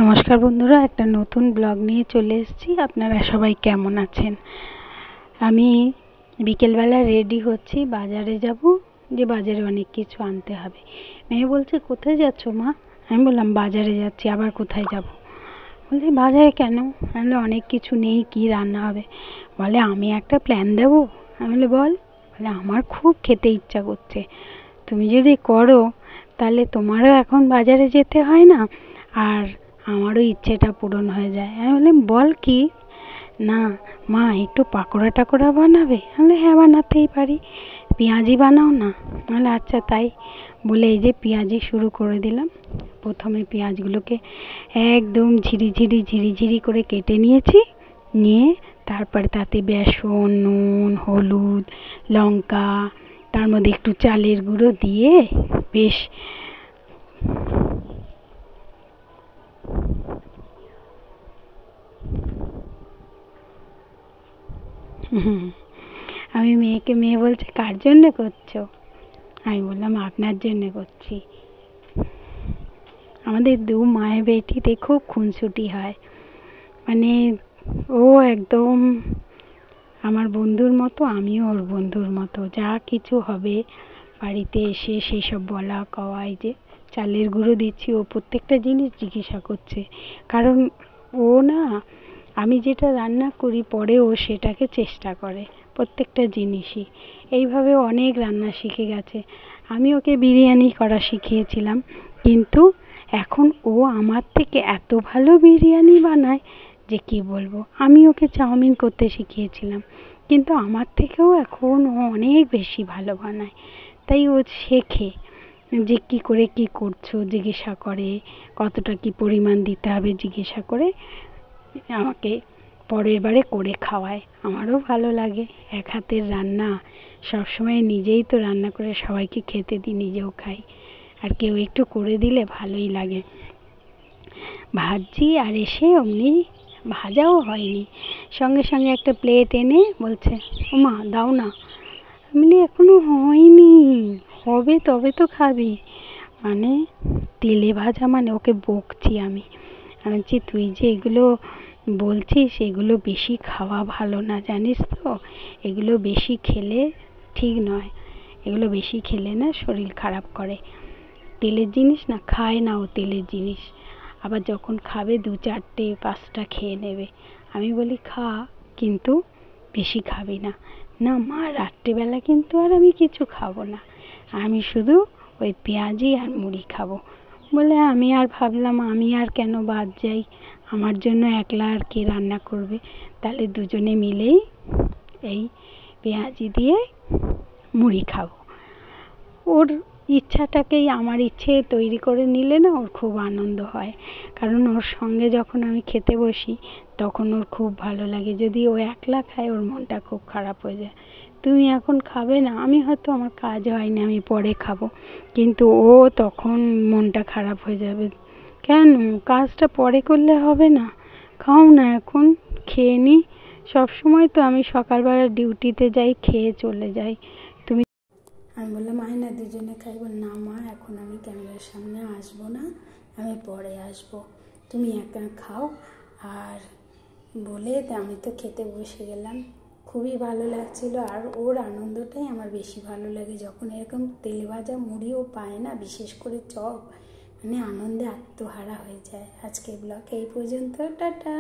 নমস্কার বন্ধুরা, একটা নতুন ব্লগ নিয়ে চলে এসেছি। আপনারা সবাই কেমন আছেন? আমি বিকেলবেলা রেডি হচ্ছি, বাজারে যাব, যে বাজারে অনেক কিছু আনতে হবে। মেয়ে বলছে কোথায় যাচ্ছ মা? আমি বললাম বাজারে যাচ্ছি। আবার কোথায় যাব? বলছে বাজারে কেন? আমি বললাম অনেক কিছু নেই, কি রান্না হবে? বলে আমি একটা প্ল্যান দেবো। আমি বলি বল। বলে আমার খুব খেতে ইচ্ছা করছে, তুমি যদি করো তাহলে তোমারও এখন বাজারে যেতে হয় না, আর আমারও ইচ্ছেটা পূরণ হয়ে যায়। আমি বললাম বল কি? না মা, একটু পাকোড়া টাকোড়া বানাবে? আমি হ্যাঁ, বানাতেই পারি। পেঁয়াজি বানাও না। বলে আচ্ছা তাই। বলে এই যে পেঁয়াজি শুরু করে দিলাম। প্রথমে পেঁয়াজগুলোকে একদম ঝিরি ঝিরি করে কেটে নিয়েছি। নিয়ে তারপরে তাতে বেসন, নুন, হলুদ, লঙ্কা, তার মধ্যে একটু চালের গুঁড়ো দিয়ে বেশ মেয়ে বলছে কার জন্য করছো? আমি বললাম আপনার জন্য করছি। আমাদের দু মায়ে বেটিতে খুব খুনসুটি হয়, মানে ও একদম আমার বন্ধুর মতো, আমিও ওর বন্ধুর মতো। যা কিছু হবে বাড়িতে এসে সেসব বলা কওয়া। এই যে চালের গুঁড়ো দিচ্ছি, ও প্রত্যেকটা জিনিস জিজ্ঞাসা করছে, কারণ ও না, আমি যেটা রান্না করি পরে ও সেটাকে চেষ্টা করে প্রত্যেকটা জিনিসই। এইভাবে অনেক রান্না শিখে গেছে। আমি ওকে বিরিয়ানি করা শিখিয়েছিলাম, কিন্তু এখন ও আমার থেকে এত ভালো বিরিয়ানি বানায় যে কি বলবো। আমি ওকে চাউমিন করতে শিখিয়েছিলাম, কিন্তু আমার থেকেও এখন ও অনেক বেশি ভালো বানায়। তাই ও শেখে যে কী করে কী করছো জিজ্ঞাসা করে, কতটা কী পরিমাণ দিতে হবে জিজ্ঞাসা করে আমাকে পরের বারে করে খাওয়ায়। আমারও ভালো লাগে। এক হাতের রান্না সবসময় নিজেই তো রান্না করে সবাইকে খেতে দিই, নিজেও খাই, আর কেউ একটু করে দিলে ভালোই লাগে। ভাজছি আর এসে অমনি ভাজাও হয়নি, সঙ্গে সঙ্গে একটা প্লেট এনে বলছে ওমা দাও না। আমি বলি এখনো হয়নি, হবে তবে তো খাবি। মানে তেলে ভাজা, মানে ওকে বকছি আমি। আমি বলছি তুই যে এগুলো বলছিস এগুলো বেশি খাওয়া ভালো না, জানিস তো? এগুলো বেশি খেলে ঠিক নয়, এগুলো বেশি খেলে না শরীর খারাপ করে। তেলের জিনিস না খায় না ও, তেলের জিনিস। আবার যখন খাবে 2-4-5টা খেয়ে নেবে। আমি বলি খা, কিন্তু বেশি খাবি না। না মা, রাত্রিবেলা কিন্তু আর আমি কিছু খাবো না, আমি শুধু ওই পেঁয়াজি আর মুড়ি খাবো। বলে আমি আর ভাবলাম আমি আর কেন বাদ যাই, আমার জন্য একলা আর কে রান্না করবে? তাহলে দুজনে মিলেই এই পেঁয়াজি দিয়ে মুড়ি খাবো। ওর ইচ্ছাটাকেই আমার ইচ্ছে তৈরি করে নিলে না ওর খুব আনন্দ হয়, কারণ ওর সঙ্গে যখন আমি খেতে বসি তখন ওর খুব ভালো লাগে। যদি ও একলা খায় ওর মনটা খুব খারাপ হয়ে যায়। তুমি এখন খাবে না? আমি হয়তো আমার কাজ হয়নি, আমি পরে খাবো, কিন্তু ও তখন মনটা খারাপ হয়ে যাবে। কেন? কাজটা পরে করলে হবে না? খাও না, এখন খেয়ে নি। সবসময় তো আমি সকালবেলা ডিউটিতে যাই, খেয়ে চলে যাই। তুমি, আমি বললাম আয় না দুজনে খাই। বল না মা, এখন আমি ক্যামেরার সামনে আসবো না, আমি পরে আসবো, তুমি একা খাও। আর বলে আমি তো খেতে বসে গেলাম। খুবই ভালো লাগছিল, আর ওর আনন্দটাই আমার বেশি ভালো লাগে। যখন এরকম তেলে ভাজা মুড়িও পায় না, বিশেষ করে চপ, মানে আনন্দে আত্মহারা হয়ে যায়। আজকের ব্লগ এই পর্যন্ত, টাটা।